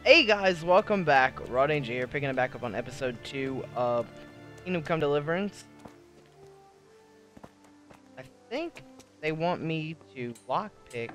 Hey guys, welcome back. Raw Danger here, picking it back up on episode 2 of Kingdom Come Deliverance. I think they want me to lockpick.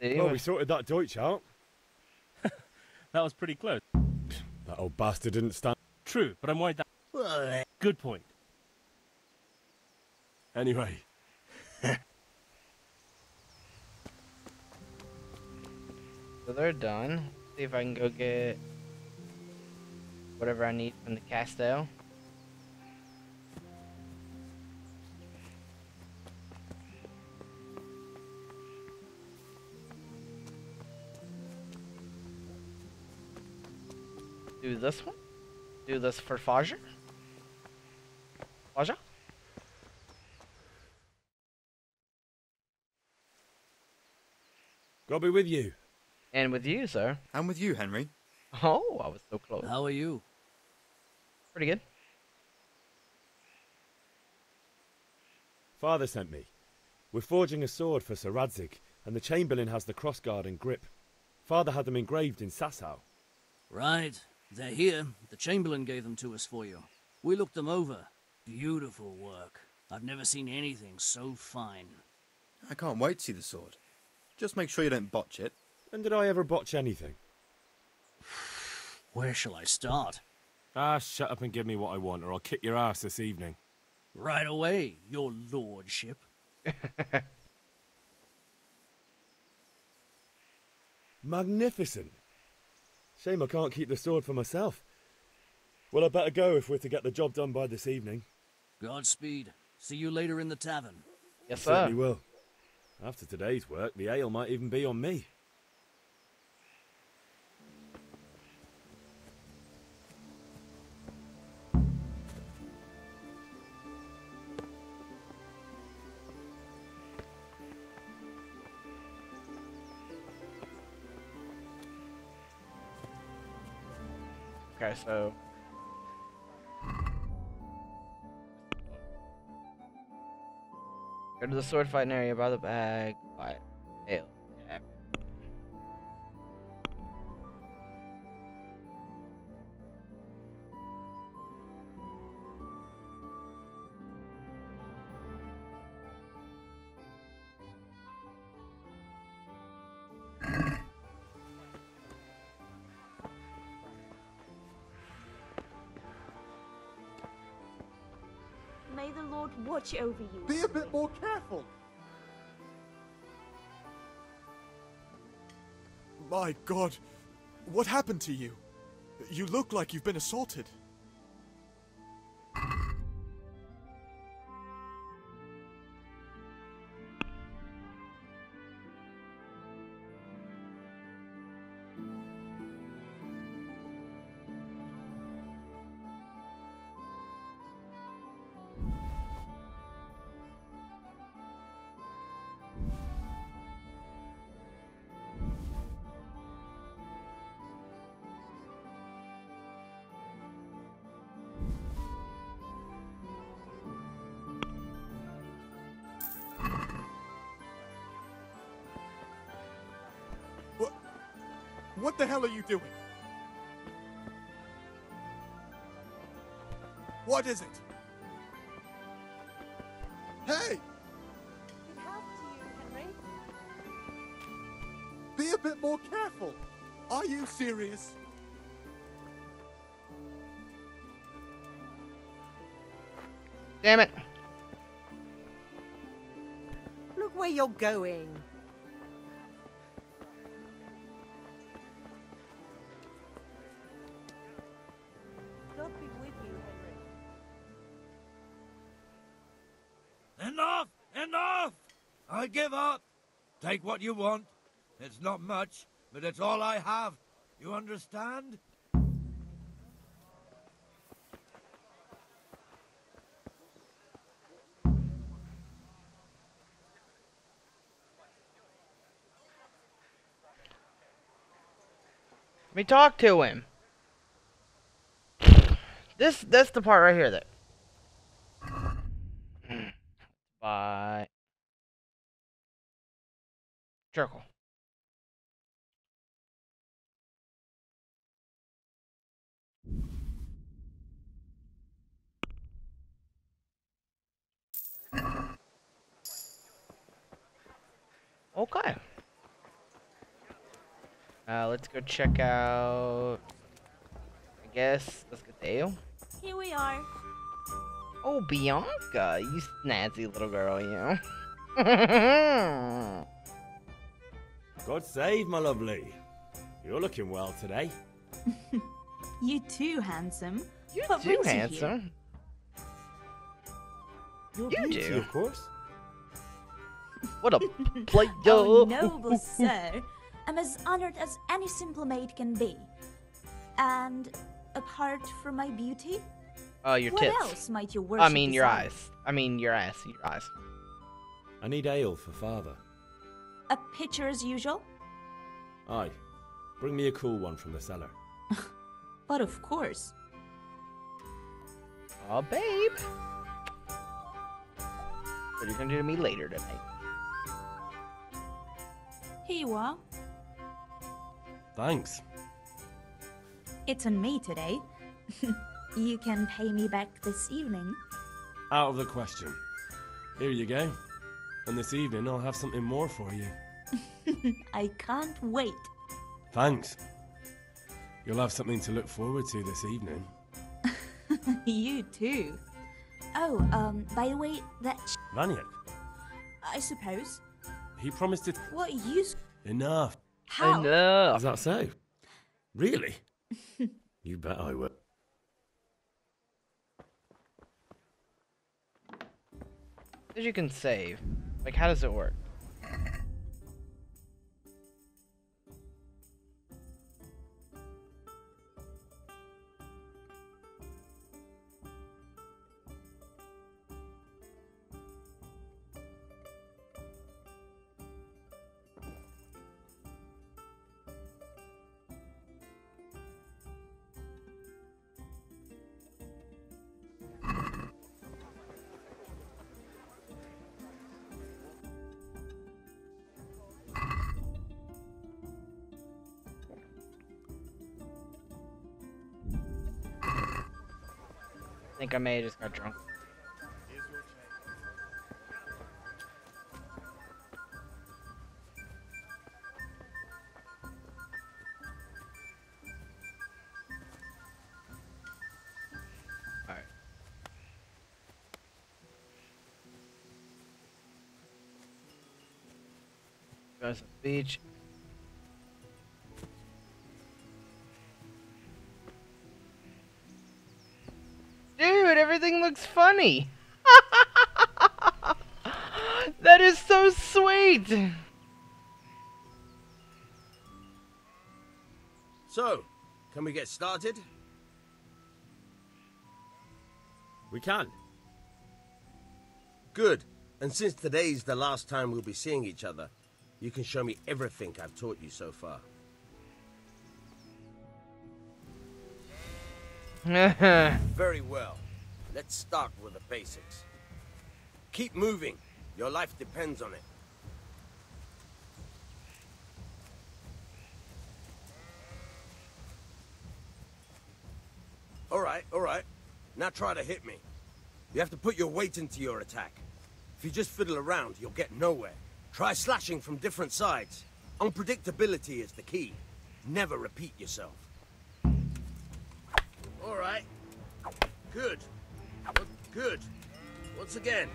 Well, we sorted that Deutsch out. That was pretty close. That old bastard didn't stand. True, but I'm worried that... Well, good point. Anyway. So they're done. See if I can go get whatever I need from the castle. Do this one. Do this for Faja. Faja? God be with you. And with you, sir. And with you, Henry. Oh, I was so close. How are you? Pretty good. Father sent me. We're forging a sword for Sir Radzig, and the Chamberlain has the crossguard and grip. Father had them engraved in Sasau. Right. They're here. The Chamberlain gave them to us for you. We looked them over. Beautiful work. I've never seen anything so fine. I can't wait to see the sword. Just make sure you don't botch it. When did I ever botch anything? Where shall I start? Ah, shut up and give me what I want, or I'll kick your ass this evening. Right away, your lordship. Magnificent. Shame I can't keep the sword for myself. Well, I better go if we're to get the job done by this evening. Godspeed. See you later in the tavern. Yes, sir. Certainly will. After today's work, the ale might even be on me. Okay, so go to the sword fighting area by the bag. Fight. Ale. Yeah. May the Lord watch over you. Be a bit more careful. My God, what happened to you? You look like you've been assaulted. What the hell are you doing? What is it? Hey! Be a bit more careful. Are you serious? Damn it. Look where you're going. God be with you, Henry. Enough! Enough! I give up. Take what you want. It's not much, but it's all I have. You understand? Let me talk to him. That's the part right here that. Bye. Circle. Okay. Let's go check out. I guess let's get the ale. Here we are. Oh, Bianca, you snazzy little girl, you. God save, my lovely. You're looking well today. You too, handsome. You're What too brings you here? handsome. Your You beauty, do. of course. What a play Oh, noble sir. I'm as honored as any simple maid can be. And apart from my beauty, Your what tits. else might your worship I mean, your desire? eyes. I mean, your ass. Your eyes. I need ale for father. A pitcher as usual? Aye. Bring me a cool one from the cellar. But of course. Oh, babe. What are you gonna do to me later tonight? Here you are. Thanks. It's on me today. You can pay me back this evening. Out of the question. Here you go. And this evening I'll have something more for you. I can't wait. Thanks. You'll have something to look forward to this evening. You too. Oh, by the way, that Vaniak, I suppose. he promised it. What you... Enough. How? Enough. Is that so? Really? You bet I will. As you can save. Like, how does it work? I think I may have just got drunk. Alright. Go to the beach. Dude, everything looks funny. That is so sweet. So, can we get started? We can. Good. And since today's the last time we'll be seeing each other, you can show me everything I've taught you so far. Very well. Let's start with the basics. Keep moving. Your life depends on it. Alright, now try to hit me. You have to put your weight into your attack. If you just fiddle around, you'll get nowhere. Try slashing from different sides. Unpredictability is the key. Never repeat yourself. Alright. Good. Good. Once again.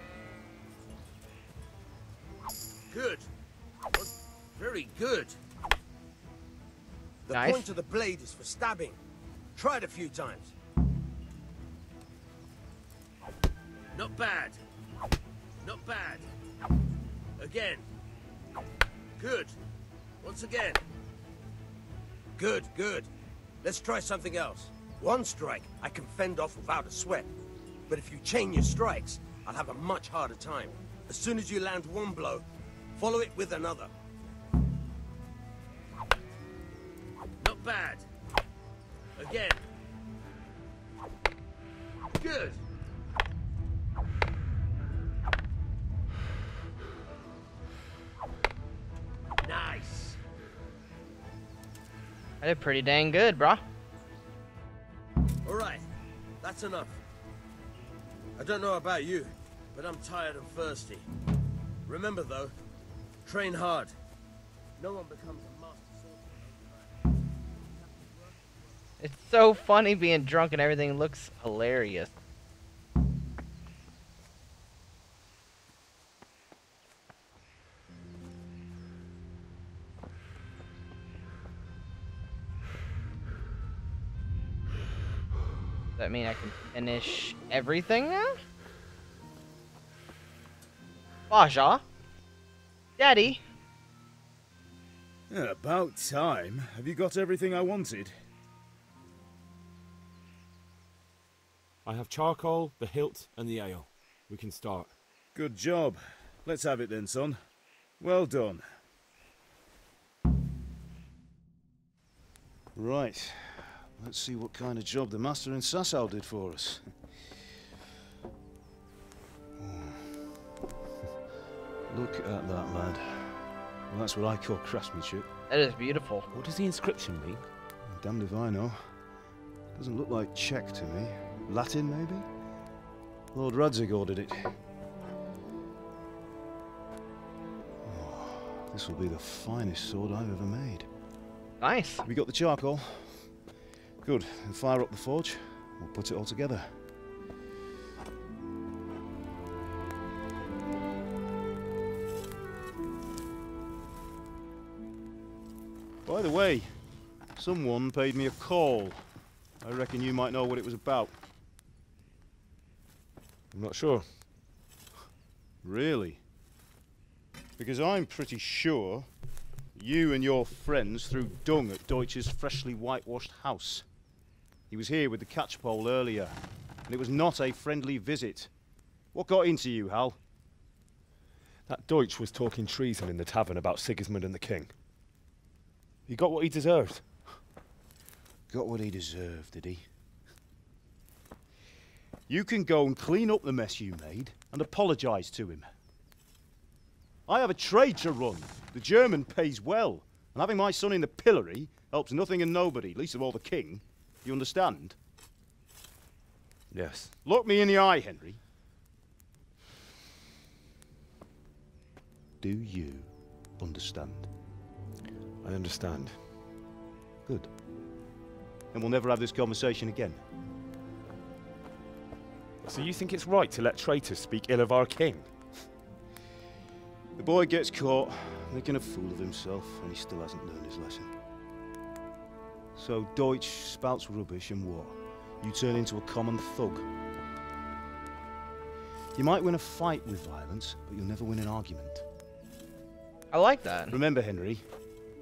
Good. Very good. The Nice. point of the blade is for stabbing. Try it a few times. Not bad. Not bad. Again. Good. Once again. Good, good. Let's try something else. One strike I can fend off without a sweat. But if you chain your strikes, I'll have a much harder time. As soon as you land one blow, follow it with another. Not bad. Again. Good. Nice. I did pretty dang good, brah. All right, that's enough. I don't know about you, but I'm tired and thirsty. Remember though, train hard. No one becomes a master swordsman. It's so funny being drunk and everything looks hilarious. Does that mean I can finish everything now? Baja? Daddy? Yeah, about time. Have you got everything I wanted? I have charcoal, the hilt, and the ale. We can start. Good job. Let's have it then, son. Well done. Right. Let's see what kind of job the master in Sasau did for us. Look at that, lad. Well, that's what I call craftsmanship. That is beautiful. What does the inscription mean? Damned if I know. Doesn't look like Czech to me. Latin, maybe? Lord Radzig ordered it. Oh, this will be the finest sword I've ever made. Nice. Have you got the charcoal? Good. Then fire up the forge. We'll put it all together. By the way, someone paid me a call. I reckon you might know what it was about. I'm not sure. Really? Because I'm pretty sure you and your friends threw dung at Deutsch's freshly whitewashed house. He was here with the catchpole earlier, and it was not a friendly visit. What got into you, Hal? That Deutsch was talking treason in the tavern about Sigismund and the king. He got what he deserved. Got what he deserved, did he? You can go and clean up the mess you made and apologise to him. I have a trade to run. The German pays well, and having my son in the pillory helps nothing and nobody, least of all the king. You understand? Yes. Look me in the eye, Henry. Do you understand? I understand. Good. Then we'll never have this conversation again. So you think it's right to let traitors speak ill of our king? The boy gets caught making a fool of himself, and he still hasn't learned his lesson. So Deutsch spouts rubbish and what? You turn into a common thug. You might win a fight with violence, but you'll never win an argument. I like that. Remember, Henry.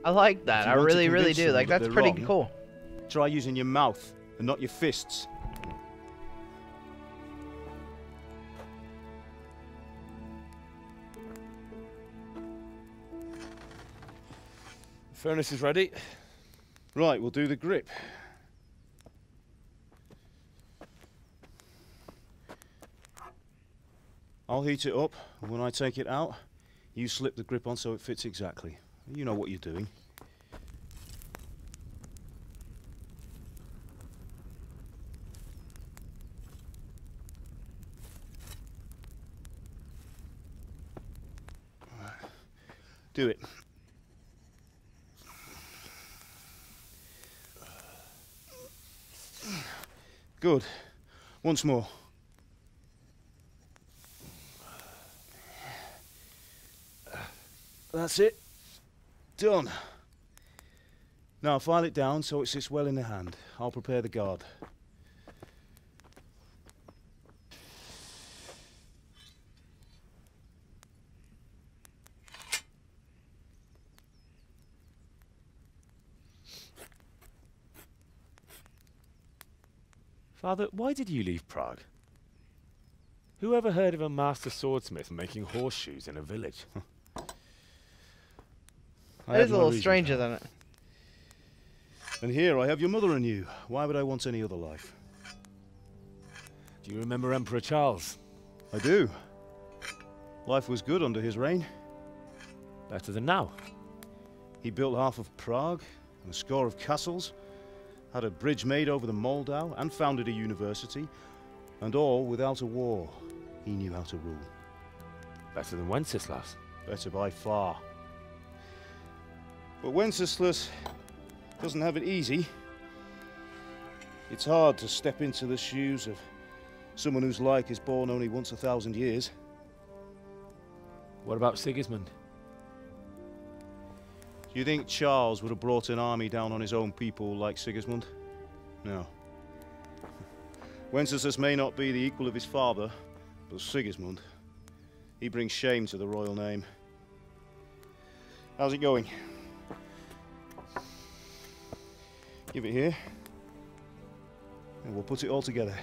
I like that. I really, really do. Like, that's pretty cool. Try using your mouth and not your fists. The furnace is ready. Right, we'll do the grip. I'll heat it up, and when I take it out, you slip the grip on so it fits exactly. You know what you're doing. Do it. Good. Once more. That's it. Done. Now file it down so it sits well in the hand. I'll prepare the guard. Father, why did you leave Prague? Who ever heard of a master swordsmith making horseshoes in a village? That is a little stranger than it. And here I have your mother and you. Why would I want any other life? Do you remember Emperor Charles? I do. Life was good under his reign. Better than now. He built half of Prague and a score of castles, had a bridge made over the Moldau, and founded a university, and all without a war. He knew how to rule. Better than Wenceslas. Better by far. But Wenceslas doesn't have it easy. It's hard to step into the shoes of someone whose like is born only once 1,000 years. What about Sigismund? Do you think Charles would have brought an army down on his own people like Sigismund? No. Wenceslas may not be the equal of his father, but Sigismund, he brings shame to the royal name. How's it going? Give it here, and we'll put it all together.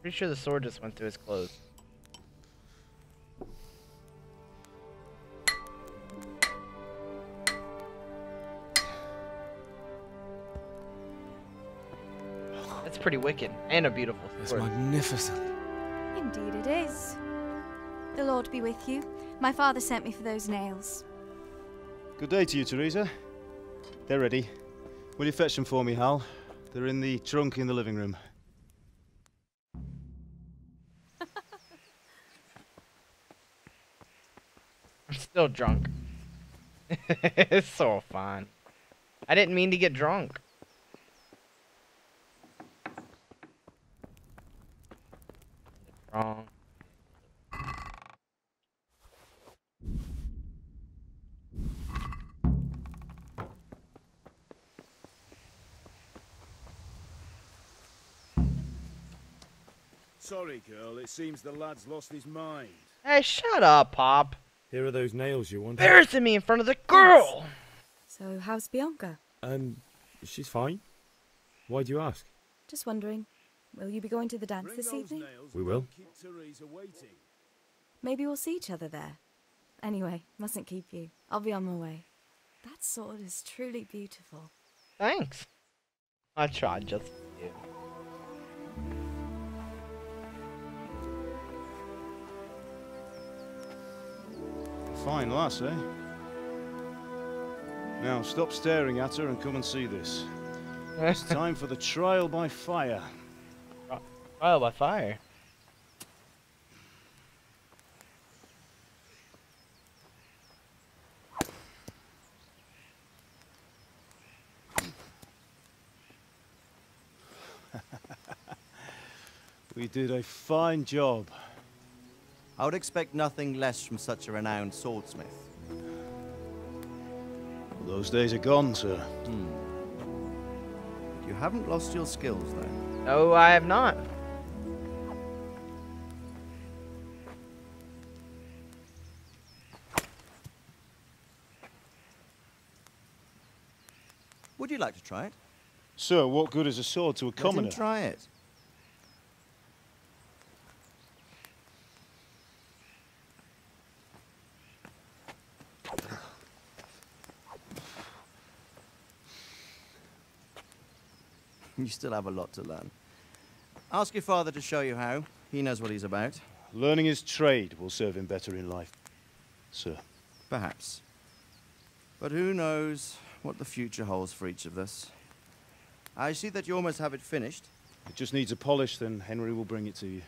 Pretty sure the sword just went through his clothes. That's pretty wicked and a beautiful It's sword. magnificent. Indeed it is. The Lord be with you. My father sent me for those nails. Good day to you, Teresa. They're ready. Will you fetch them for me, Hal? They're in the trunk in the living room. I'm still drunk. It's so fun. I didn't mean to get drunk. Wrong. Sorry, girl. It seems the lad's lost his mind. Hey, shut up, Pop. Here are those nails you wanted. Embarrassing me in front of the girl. So, how's Bianca? She's fine. Why do you ask? Just wondering. Will you be going to the dance Bring this those evening? nails We and will. don't keep Teresa waiting. Maybe we'll see each other there. Anyway, mustn't keep you. I'll be on my way. That sword is truly beautiful. Thanks. I tried just for you. Fine lass, eh? Now stop staring at her and come and see this. It's time for the trial by fire. Trial by fire? We did a fine job. I would expect nothing less from such a renowned swordsmith. Those days are gone, sir. You haven't lost your skills, though. No, I have not. Would you like to try it? Sir, what good is a sword to a commoner? Let him try it. You still have a lot to learn. Ask your father to show you how. He knows what he's about. Learning his trade will serve him better in life, sir. Perhaps. But who knows what the future holds for each of us. I see that you almost have it finished. It just needs a polish, then Henry will bring it to you.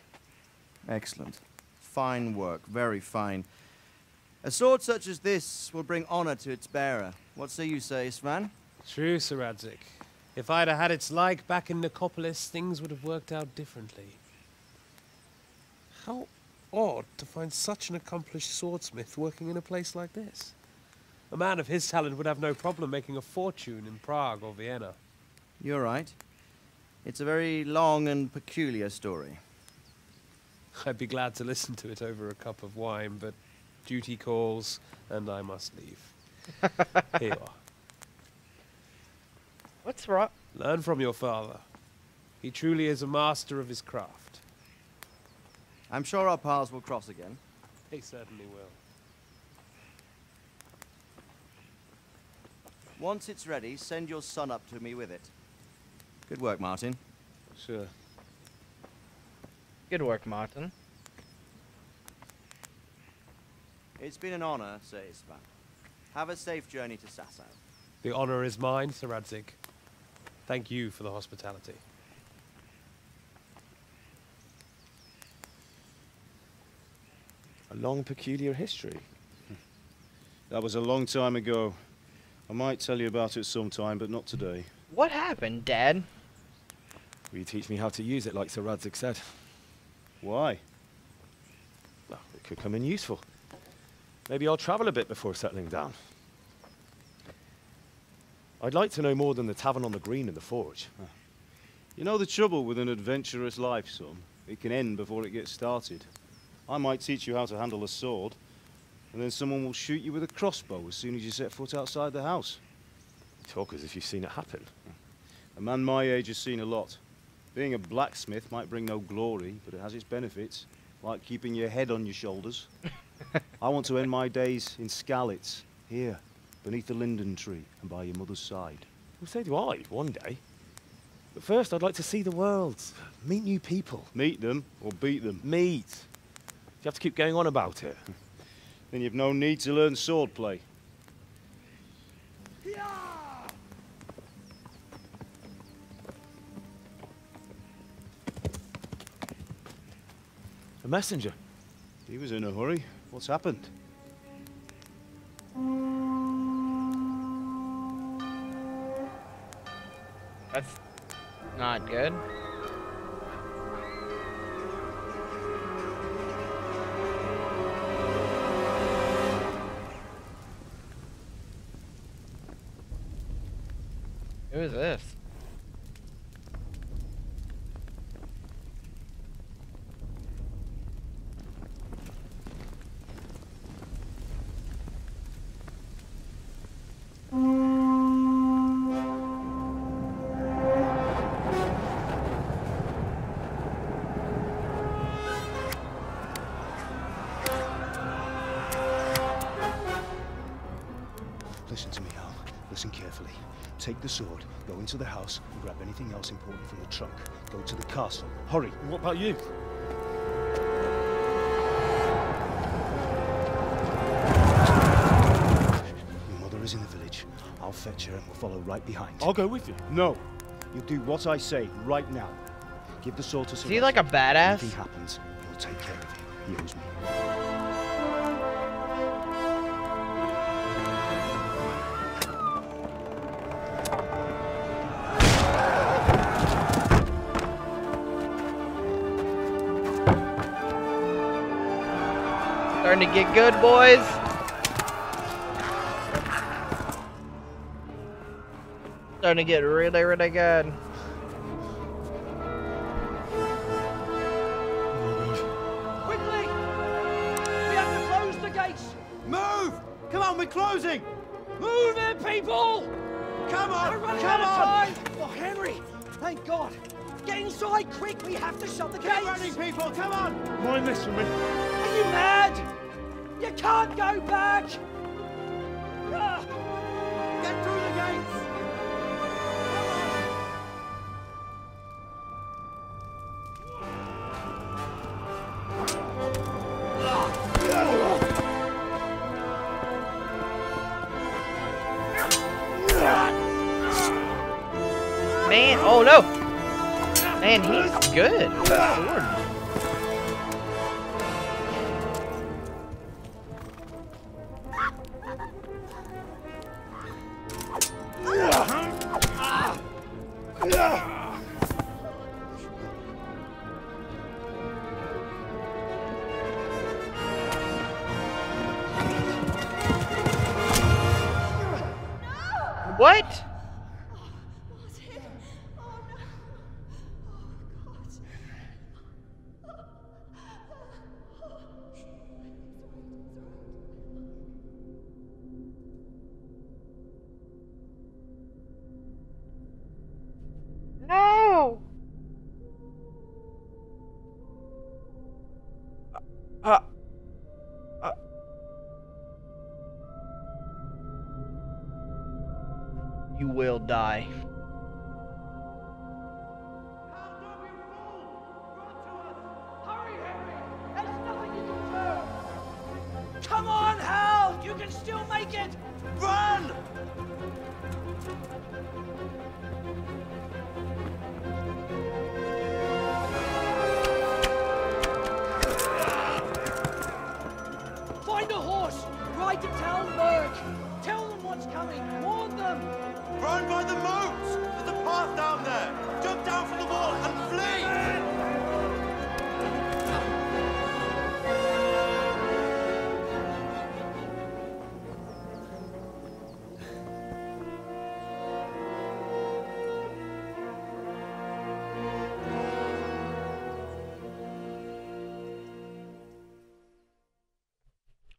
Excellent. Fine work, very fine. A sword such as this will bring honor to its bearer. What say you, Svan? True, Sir Radzig. If I'd have had its like back in Nicopolis, things would have worked out differently. How odd to find such an accomplished swordsmith working in a place like this. A man of his talent would have no problem making a fortune in Prague or Vienna. You're right. It's a very long and peculiar story. I'd be glad to listen to it over a cup of wine, but duty calls, and I must leave. Here you are. What's wrong? Learn from your father. He truly is a master of his craft. I'm sure our paths will cross again. He certainly will. Once it's ready, send your son up to me with it. Good work, Martin. Sure. Good work, Martin. It's been an honor, Svan. Have a safe journey to Sasau. The honor is mine, Sir Radzig. Thank you for the hospitality. A long, peculiar history. That was a long time ago. I might tell you about it sometime, but not today. What happened, Dad? Will you teach me how to use it like Sir Radzig said? Why? Well, it could come in useful. Maybe I'll travel a bit before settling down. I'd like to know more than the tavern on the green and the forge. You know the trouble with an adventurous life, son? It can end before it gets started. I might teach you how to handle a sword, and then someone will shoot you with a crossbow as soon as you set foot outside the house. You talk as if you've seen it happen. A man my age has seen a lot. Being a blacksmith might bring no glory, but it has its benefits, like keeping your head on your shoulders. I want to end my days in Skalitz, here, beneath the linden tree and by your mother's side. Well, so do I, one day. But first, I'd like to see the world, meet new people. Meet them or beat them? Meet. You have to keep going on about it. Then you've no need to learn swordplay. A messenger. He was in a hurry. What's happened? That's not good. Who is this? Listen to me, Al. Listen carefully. Take the sword, go into the house, and grab anything else important from the trunk. Go to the castle. Hurry. And what about you? Your mother is in the village. I'll fetch her and we'll follow right behind. I'll go with you. No. You'll do what I say right now. Give the sword to Sir. Is he like a badass? If anything happens, he'll take care of you. He owes me. Starting to get good, boys. Starting to get really, really good. Quickly! We have to close the gates! Move! Come on, we're closing! Move it, people! Come on! We're running Come out of on! time! Oh, Henry! Thank God! Get inside, quick! We have to shut the gates! Get running, people! Come on! Mind this for me. Are you mad? You can't go back! Get through the gates! Man, oh no! Man, he's good. Lord. What? No. Uh. You will die. Come on, Hal! You can still make it! Run! Find a horse! Ride to town, Berg! Tell them what's coming! Warn them! Run by the moat! There's a path down there! Jump down from the wall and flee!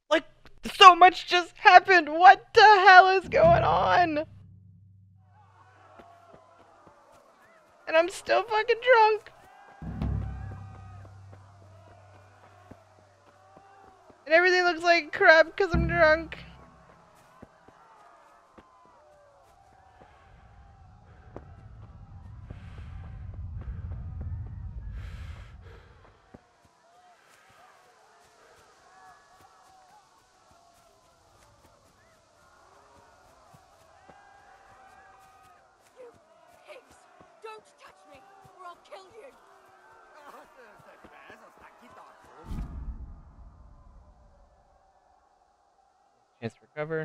Like, so much just happened. What the hell is going on? And I'm still fucking drunk. And everything looks like crap because I'm drunk. Don't touch me, or I'll kill you! Chance to recover.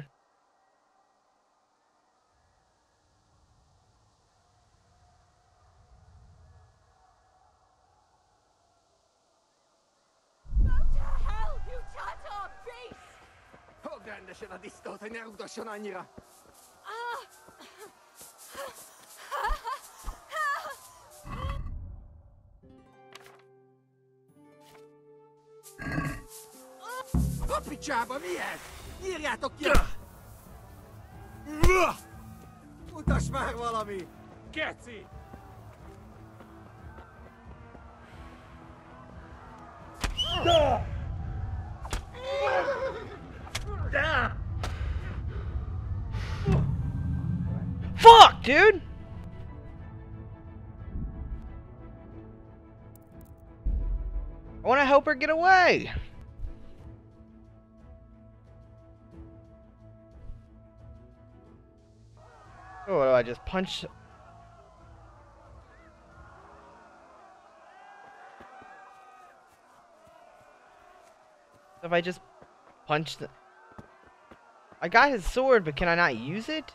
Go to hell, you Tatar beast! Ogląda się na distotę, nie rób do sionanira. A picsába mi ez? Írjátok ki! Mutass már valami! Geci! Fuck, dude! I want to help her get away. Oh, what do I just punch? If I just punch the... I got his sword, but can I not use it?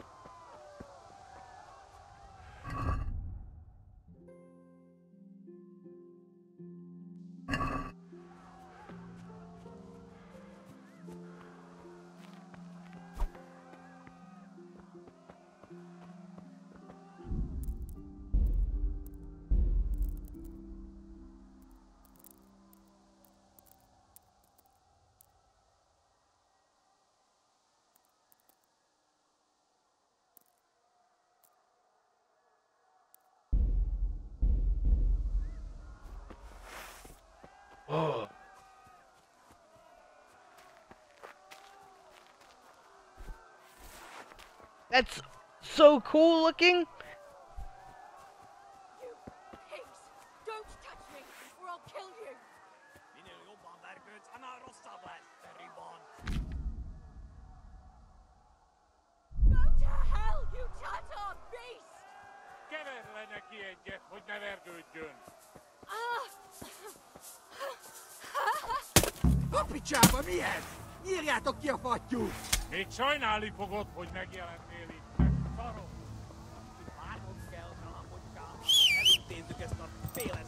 Oh. That's so cool looking. You pigs! Don't touch me, or I'll kill you! Go to hell, you Tatar beast! Get Erre neki egyet, hogy ne vergődjön. A picsába, mi ez? Nyírjátok ki a fattyút! Még sajnálni fogod, hogy megjelentél itt. Szarom. Várnod kell, drámodjál. Elintézzük ezt a féles.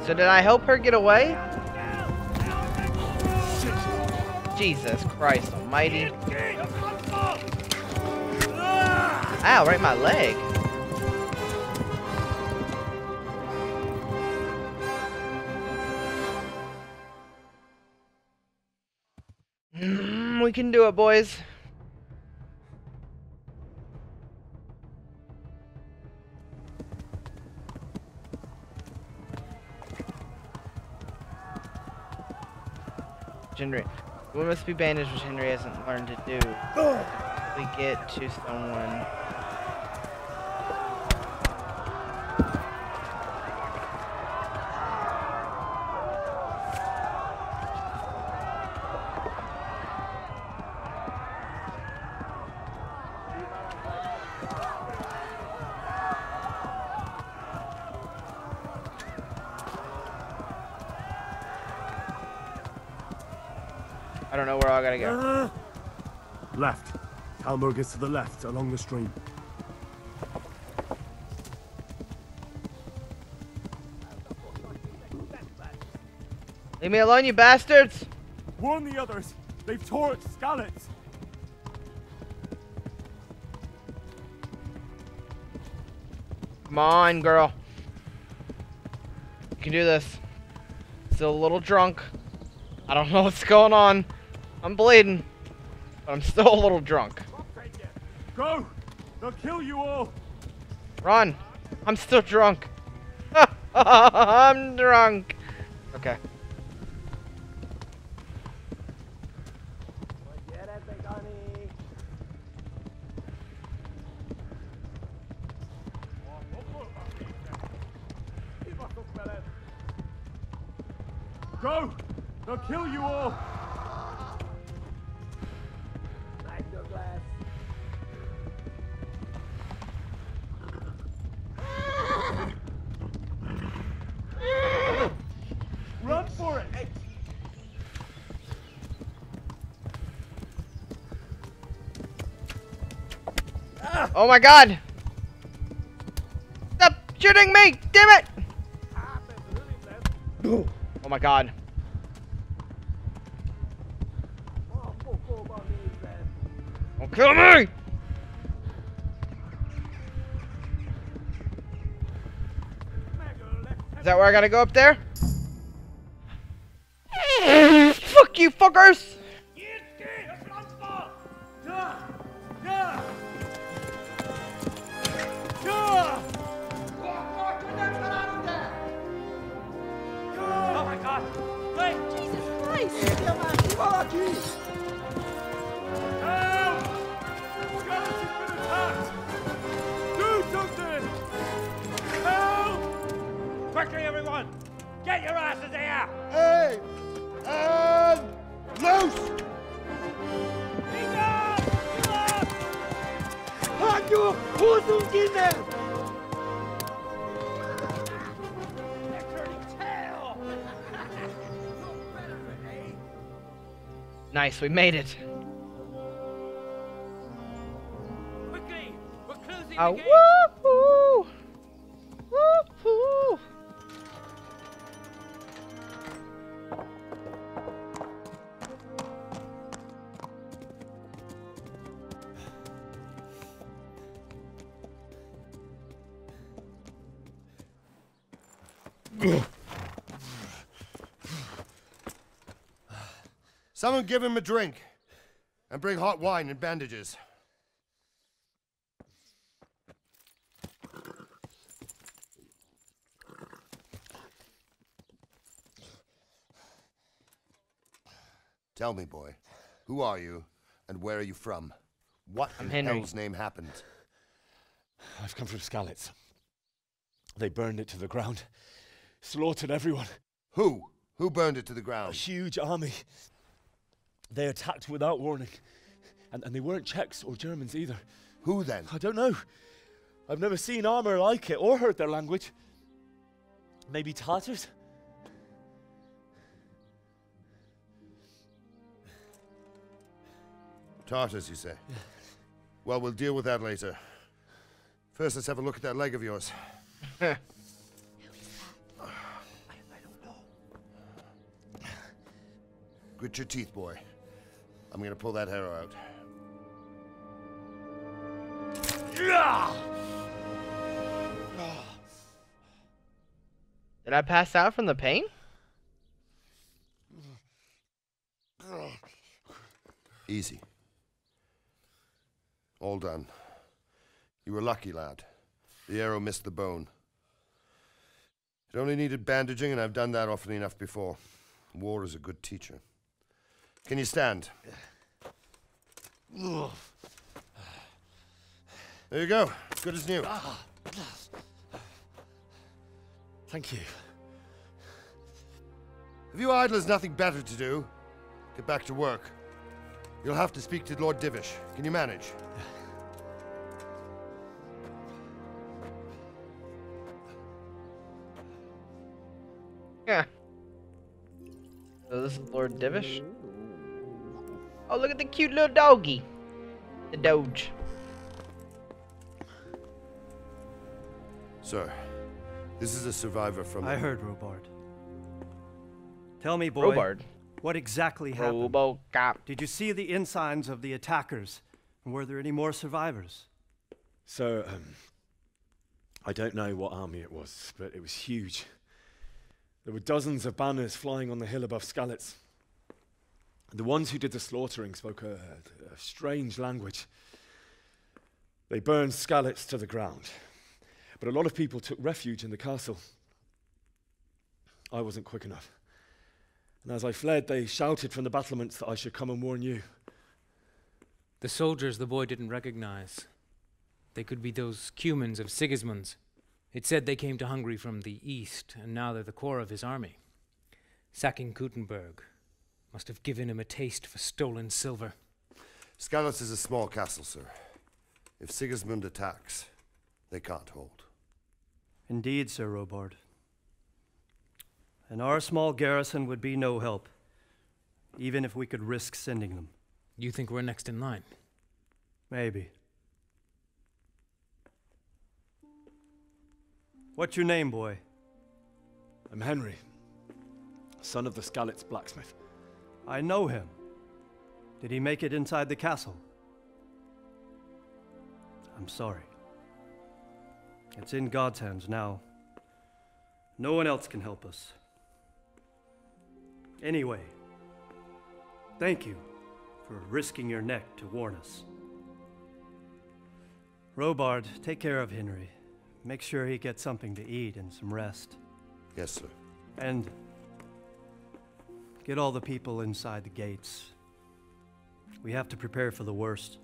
So did I help her get away? Jesus Christ almighty. Ow, right in my leg. We can do it, boys. Henry, we must be bandaged, which Henry hasn't learned to do. We get to someone. I don't know where I gotta go. Left. Talmberg is to the left, along the stream. Leave me alone, you bastards! Warn the others. They've torched Skalitz. Come on, girl. You can do this. Still a little drunk. I don't know what's going on. I'm bleeding. But I'm still a little drunk. Go! They'll kill you all! Run! I'm still drunk. I'm drunk. Okay. Go! They'll kill you all! Run for it! Oh my god! Stop shooting me! Damn it! Oh my god. Don't kill me! Is that where I gotta go up there? Fuck you fuckers! Oh my god! Wait! Jesus Christ! Help! Skalitz has been attacked! Do something! Help! Quickly, everyone! Get your asses here! Hey! And loose! Hanyo! Húzzunk innen! Nice, we made it. Quickly! We're closing Ah, the gate! woohoo! Woohoo! Someone give him a drink. And bring hot wine and bandages. Tell me, boy, who are you, and where are you from? What in Henry. hell's name happened? I've come from Skalitz. They burned it to the ground. Slaughtered everyone. Who? Who burned it to the ground? A huge army. They attacked without warning. And they weren't Czechs or Germans either. Who then? I don't know. I've never seen armor like it or heard their language. Maybe Tartars? Tartars, you say? Yeah. Well, we'll deal with that later. First, let's have a look at that leg of yours. I don't know. Grit your teeth, boy. I'm gonna pull that arrow out. Did I pass out from the pain? Easy. All done. You were lucky, lad. The arrow missed the bone. It only needed bandaging, and I've done that often enough before. War is a good teacher. Can you stand? There you go. Good as new. Thank you. Have you idlers nothing better to do? Get back to work. You'll have to speak to Lord Divish. Can you manage? Yeah. So this is Lord Divish. Oh, look at the cute little doggy. The Doge. Sir, this is a survivor from... I heard, Robard. Tell me, boy, Robard. What exactly happened? RoboCop. Did you see the insigns of the attackers? And were there any more survivors? So, I don't know what army it was, but it was huge. There were dozens of banners flying on the hill above Skalitz. The ones who did the slaughtering spoke a strange language. They burned Skalitz to the ground, but a lot of people took refuge in the castle. I wasn't quick enough. And as I fled, they shouted from the battlements that I should come and warn you. The soldiers the boy didn't recognize. They could be those Cumans of Sigismund's. It said they came to Hungary from the east, and now they're the core of his army. Sacking Kuttenberg must have given him a taste for stolen silver. Skalitz is a small castle, sir. If Sigismund attacks, they can't hold. Indeed, Sir Robard. And our small garrison would be no help, even if we could risk sending them. You think we're next in line? Maybe. What's your name, boy? I'm Henry, son of the Skalitz blacksmith. I know him. Did he make it inside the castle? I'm sorry. It's in God's hands now. No one else can help us. Anyway, thank you for risking your neck to warn us. Robard, take care of Henry. Make sure he gets something to eat and some rest. Yes, sir. And get all the people inside the gates. We have to prepare for the worst.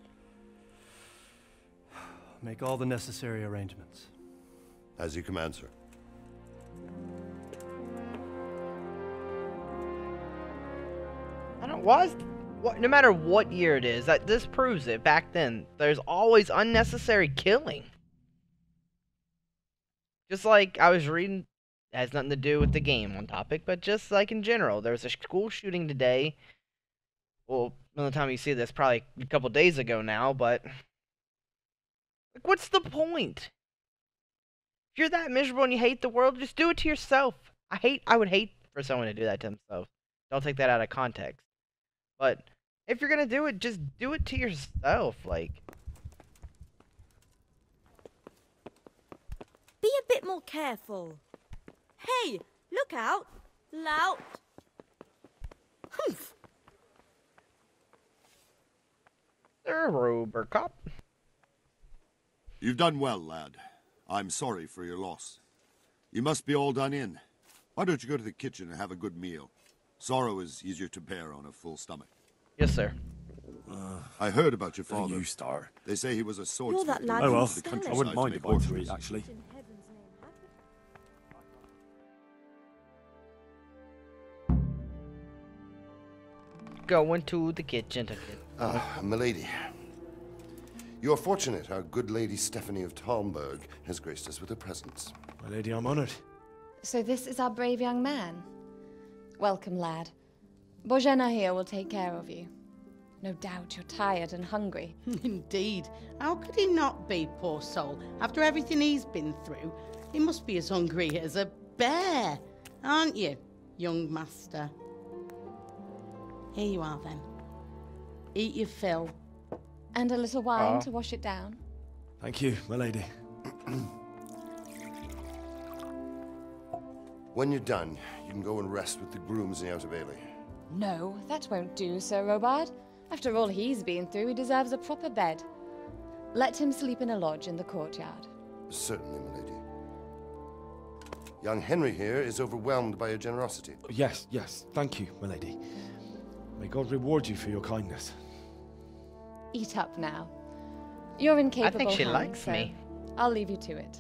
Make all the necessary arrangements. As you command, sir. I don't. No matter what year it is, that this proves it. Back then, there's always unnecessary killing. Just like I was reading, it has nothing to do with the game on topic, but just like in general, there was a school shooting today. Well, by the time you see this, probably a couple days ago now, but like, what's the point? If you're that miserable and you hate the world, just do it to yourself. I would hate for someone to do that to themselves. Don't take that out of context. But if you're gonna do it, just do it to yourself. Like, be a bit more careful. Hey, look out! Lout! Humph! They're a Robocop. You've done well, lad. I'm sorry for your loss. You must be all done in. Why don't you go to the kitchen and have a good meal? Sorrow is easier to bear on a full stomach. Yes, sir. I heard about your father. You star. They say he was a swordsmith. that lad Oh well, to the I countryside wouldn't to mind make a bite to horses. eat, actually. Going to the kitchen to get... Ah, milady. You are fortunate our good lady Stephanie of Talmberg has graced us with her presence. My lady, I'm honored. So this is our brave young man. Welcome, lad. Bozhena here will take care of you. No doubt you're tired and hungry. Indeed. How could he not be, poor soul? After everything he's been through, he must be as hungry as a bear, aren't you, young master? Here you are, then. Eat your fill. And a little wine to wash it down. Thank you, my lady. When you're done, you can go and rest with the grooms in the Outer Bailey. No, that won't do, Sir Robard. After all he's been through, he deserves a proper bed. Let him sleep in a lodge in the courtyard. Certainly, milady. Young Henry here is overwhelmed by your generosity. Yes, yes. Thank you, my lady. May God reward you for your kindness. Eat up now. You're in capable I think she hands, likes so me. I'll leave you to it.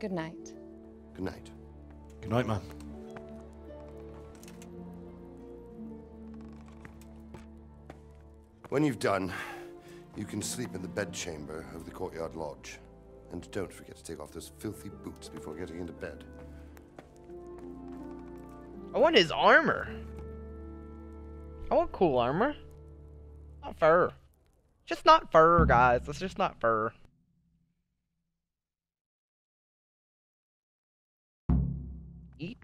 Good night. Good night. Good night, ma'am. When you've done, you can sleep in the bedchamber of the courtyard lodge. And don't forget to take off those filthy boots before getting into bed. I want his armor. I want cool armor. Not fur. Just not fur, guys. It's just not fur. Eat.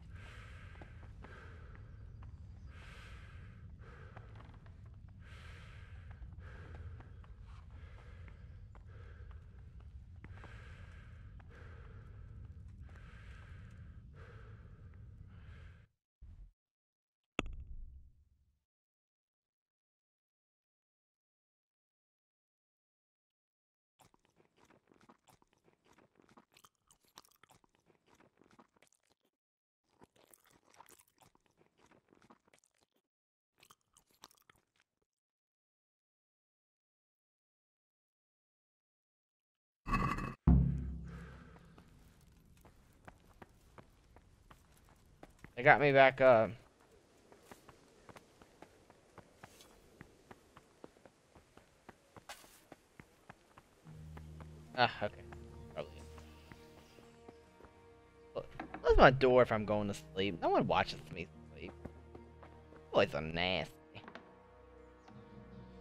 They got me back up. Ah, okay. Probably. Close my door if I'm going to sleep. No one watches me sleep. Boys are nasty.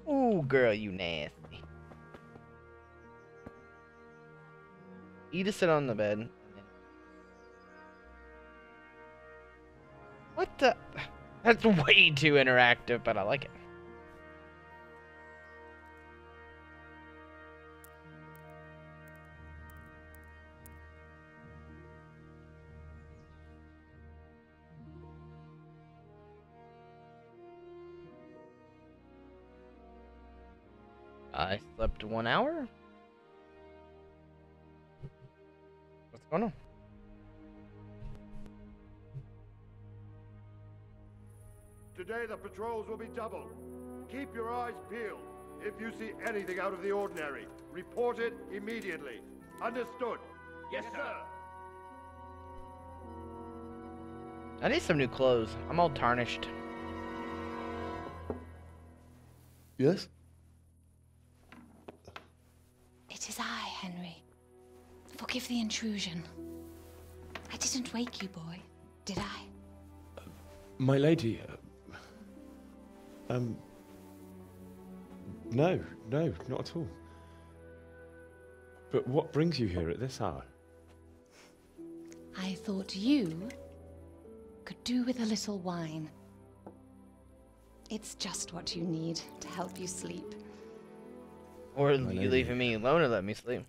Ooh, girl, you nasty. You just sit on the bed. What the? That's way too interactive, but I like it. I slept 1 hour? What's going on? Today the patrols will be doubled. Keep your eyes peeled. If you see anything out of the ordinary, report it immediately. Understood? Yes, sir. I need some new clothes. I'm all tarnished. Yes? It is I, Henry. Forgive the intrusion. I didn't wake you, boy, did I? My lady, no, not at all. But what brings you here at this hour? I thought you could do with a little wine. It's just what you need to help you sleep. Or you leaving me alone and let me sleep.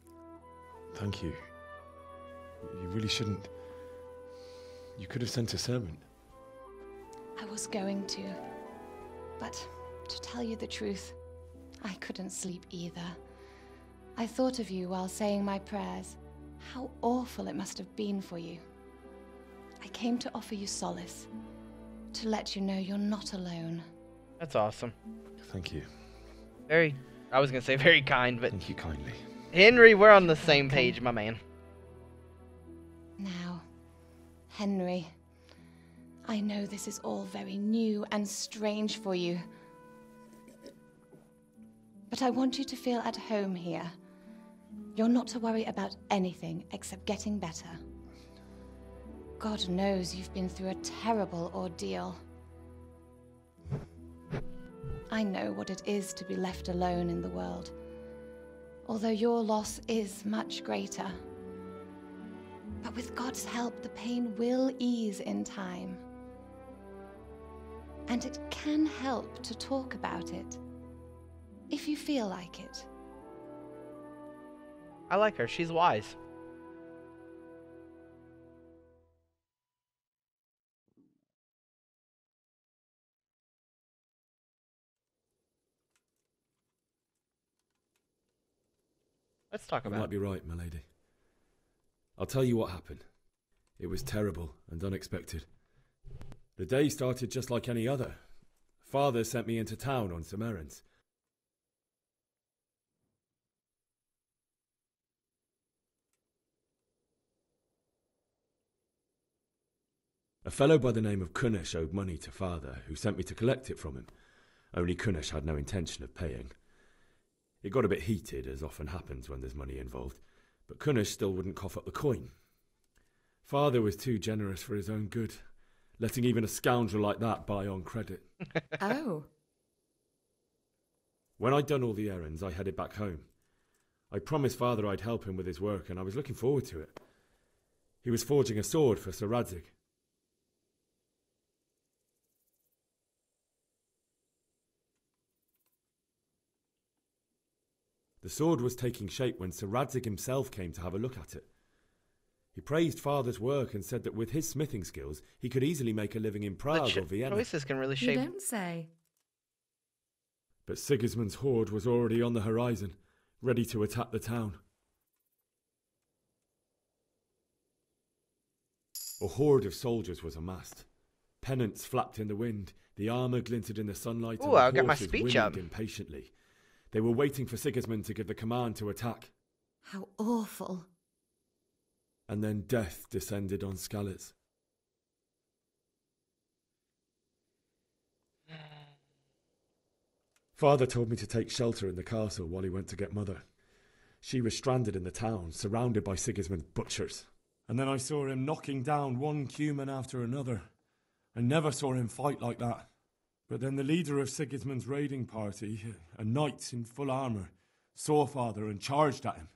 Thank you. You really shouldn't. You could have sent a servant. I was going to. But to tell you the truth, I couldn't sleep either. I thought of you while saying my prayers. How awful it must have been for you. I came to offer you solace. to let you know you're not alone. That's awesome. Thank you. I was gonna say very kind, but... Thank you kindly. Henry, we're on the same page, my man. Now, Henry, I know this is all very new and strange for you. But I want you to feel at home here. You're not to worry about anything except getting better. God knows you've been through a terrible ordeal. I know what it is to be left alone in the world, although your loss is much greater. But with God's help, the pain will ease in time. And it can help to talk about it, if you feel like it. I like her. She's wise. Let's talk about You might be right, my lady. I'll tell you what happened. It was terrible and unexpected. The day started just like any other. Father sent me into town on some errands. A fellow by the name of Kunesh owed money to Father, who sent me to collect it from him. Only Kunesh had no intention of paying. It got a bit heated, as often happens when there's money involved, but Kunesh still wouldn't cough up the coin. Father was too generous for his own good, letting even a scoundrel like that buy on credit. Oh. When I'd done all the errands, I headed back home. I promised Father I'd help him with his work, and I was looking forward to it. He was forging a sword for Sir Radzig. The sword was taking shape when Sir Radzig himself came to have a look at it. He praised Father's work and said that with his smithing skills, he could easily make a living in Prague or Vienna. Choices can really shape. You don't say. But Sigismund's horde was already on the horizon, ready to attack the town. A horde of soldiers was amassed. Pennants flapped in the wind, the armour glinted in the sunlight, and I the got my horses speech whinnied up. impatiently. They were waiting for Sigismund to give the command to attack. How awful. And then death descended on Skalitz. Father told me to take shelter in the castle while he went to get Mother. She was stranded in the town, surrounded by Sigismund's butchers. And then I saw him knocking down one Cuman after another. I never saw him fight like that. But then the leader of Sigismund's raiding party, a knight in full armour, saw Father and charged at him.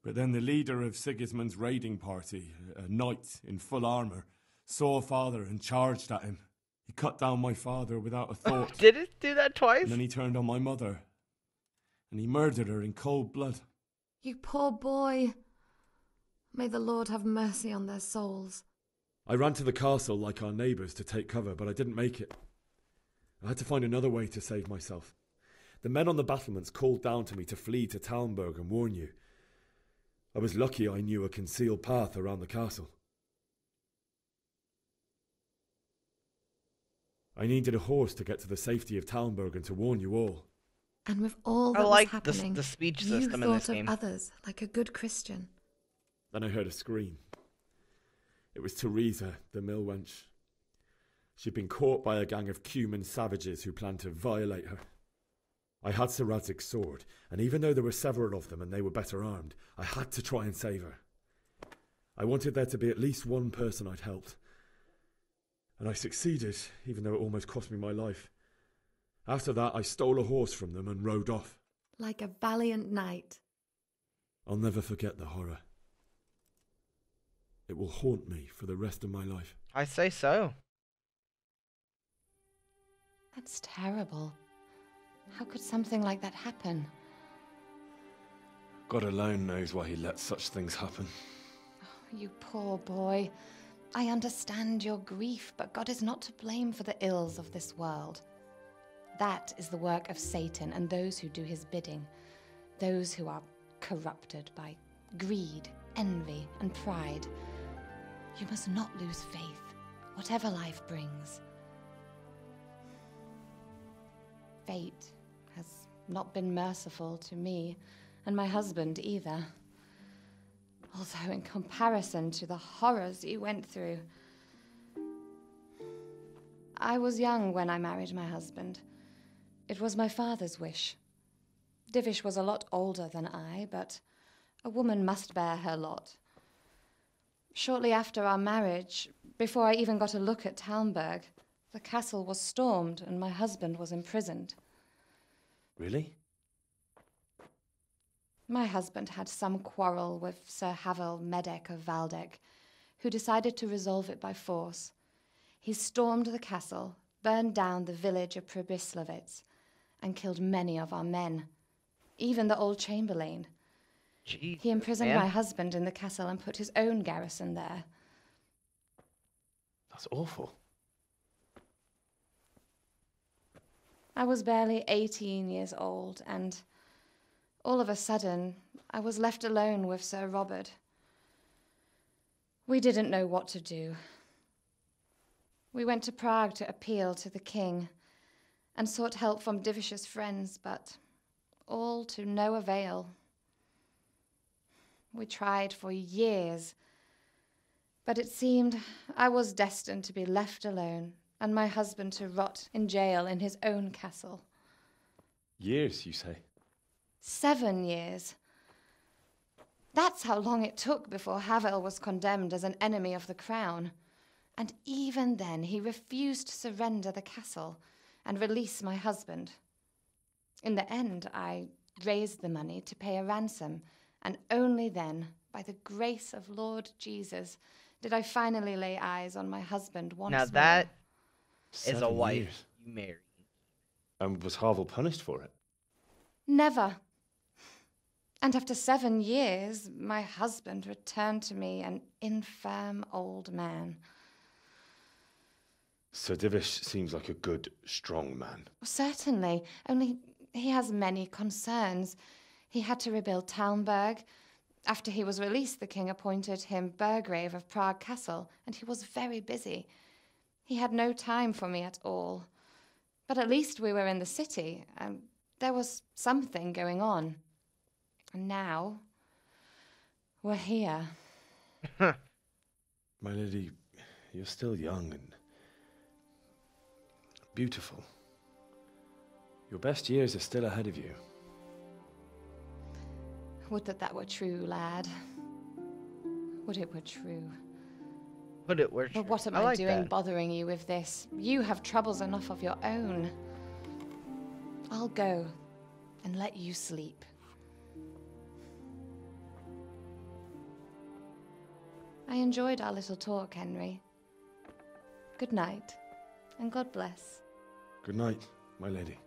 But then the leader of Sigismund's raiding party, a knight in full armour, saw Father and charged at him. He cut down my father without a thought. Did it do that twice? And then he turned on my mother. And he murdered her in cold blood. You poor boy. May the Lord have mercy on their souls. I ran to the castle like our neighbours to take cover, but I didn't make it. I had to find another way to save myself. The men on the battlements called down to me to flee to Talmberg and warn you. I was lucky I knew a concealed path around the castle. I needed a horse to get to the safety of Talmberg and to warn you all. And with all that was happening, the speech you system in this thought game. of others like a good Christian. Then I heard a scream. It was Teresa, the mill wench. She'd been caught by a gang of Cuman savages who planned to violate her. I had Sir Radzig's sword, and even though there were several of them and they were better armed, I had to try and save her. I wanted there to be at least one person I'd helped. And I succeeded, even though it almost cost me my life. After that, I stole a horse from them and rode off. Like a valiant knight. I'll never forget the horror. It will haunt me for the rest of my life. I say so. That's terrible. How could something like that happen? God alone knows why he lets such things happen. Oh, you poor boy. I understand your grief, but God is not to blame for the ills of this world. That is the work of Satan and those who do his bidding. Those who are corrupted by greed, envy, and pride. You must not lose faith whatever life brings. Fate has not been merciful to me, and my husband either. Although in comparison to the horrors you went through. I was young when I married my husband. It was my father's wish. Divish was a lot older than I, but a woman must bear her lot. Shortly after our marriage, before I even got a look at Talmberg, the castle was stormed and my husband was imprisoned. Really? My husband had some quarrel with Sir Havel Medek of Valdek, who decided to resolve it by force. He stormed the castle, burned down the village of Pribyslavitz, and killed many of our men, even the old chamberlain. Jesus, he imprisoned man. my husband in the castle and put his own garrison there. That's awful. I was barely 18 years old, and all of a sudden, I was left alone with Sir Robert. We didn't know what to do. We went to Prague to appeal to the king and sought help from Divish's friends, but all to no avail. We tried for years, but it seemed I was destined to be left alone and my husband to rot in jail in his own castle. Years, you say? 7 years. That's how long it took before Havel was condemned as an enemy of the crown. And even then he refused to surrender the castle and release my husband. In the end, I raised the money to pay a ransom, and only then, by the grace of Lord Jesus, did I finally lay eyes on my husband once more. Now that is 7 a wife years. you married. And was Havel punished for it? Never. And after 7 years, my husband returned to me an infirm old man. Sir Divish seems like a good, strong man. Certainly, only he has many concerns. He had to rebuild Talmberg. After he was released, the king appointed him Burgrave of Prague Castle, and he was very busy. He had no time for me at all. But at least we were in the city, and there was something going on. And now, we're here. My lady, you're still young and beautiful. Your best years are still ahead of you. Would that were true, lad. Would it were true. But it were true. But what am I I like doing that. bothering you with this? You have troubles enough of your own. I'll go and let you sleep. I enjoyed our little talk, Henry. Good night, and God bless. Good night, my lady.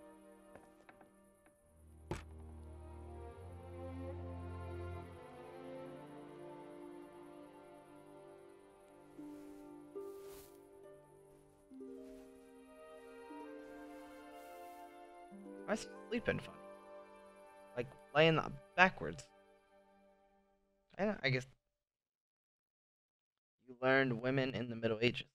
Why is sleeping fun? Like laying backwards. I guess you learned women in the Middle Ages.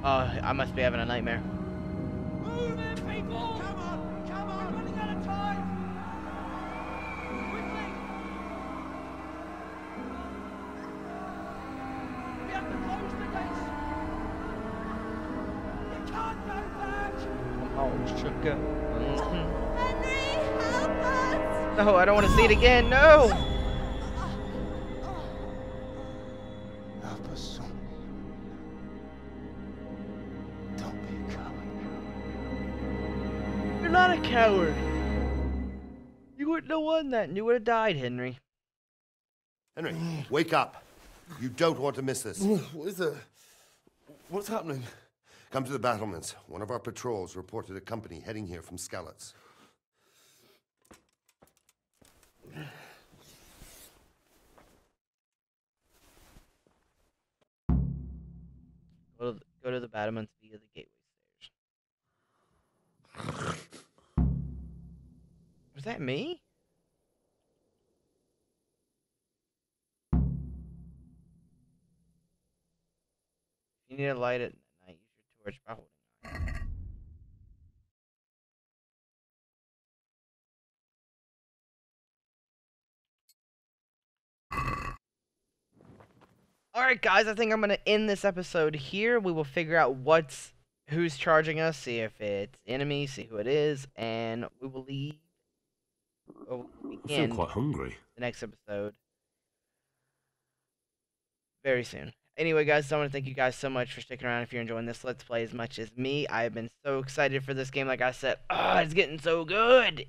Oh, I must be having a nightmare. Move it, people! Come on! Come on! We're running out of time! Quickly! We have to close the gates! You can't go back! Oh, sugar. Henry, help us! No, I don't want to see it again. No! Help us, son. Don't be a coward. You're not a coward. You wouldn't have won that, and you would have died, Henry. Henry, wake up. You don't want to miss this. What is that? What's happening? Come to the battlements. One of our patrols reported a company heading here from Skalitz. Go to the battlements via the gateway stairs. Was that me? You need to light it at night. Use your torch by holding on. Alright guys, I think I'm going to end this episode here. We will figure out who's charging us, see if it's enemy, see who it is, and we will leave. I feel quite hungry. The next episode. Very soon. Anyway guys, I want to thank you guys so much for sticking around if you're enjoying this Let's Play as much as me. I've been so excited for this game, like I said. It's getting so good!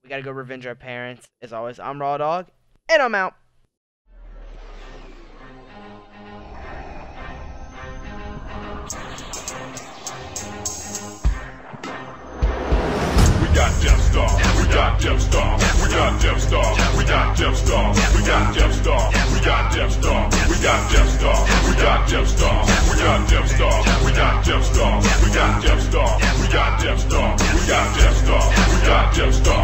We gotta go revenge our parents. As always, I'm Raw Dog, and I'm out. We got Death Star, we got Death Star, we got Death Star, we got Death Star, we got Death Star, we got Death Star, we got Death Star, we got Death Star, we got Death Star, we got Death Star, we got Death Star, we got Death Star, we got Death Star, we got Death Star, we got Death Star.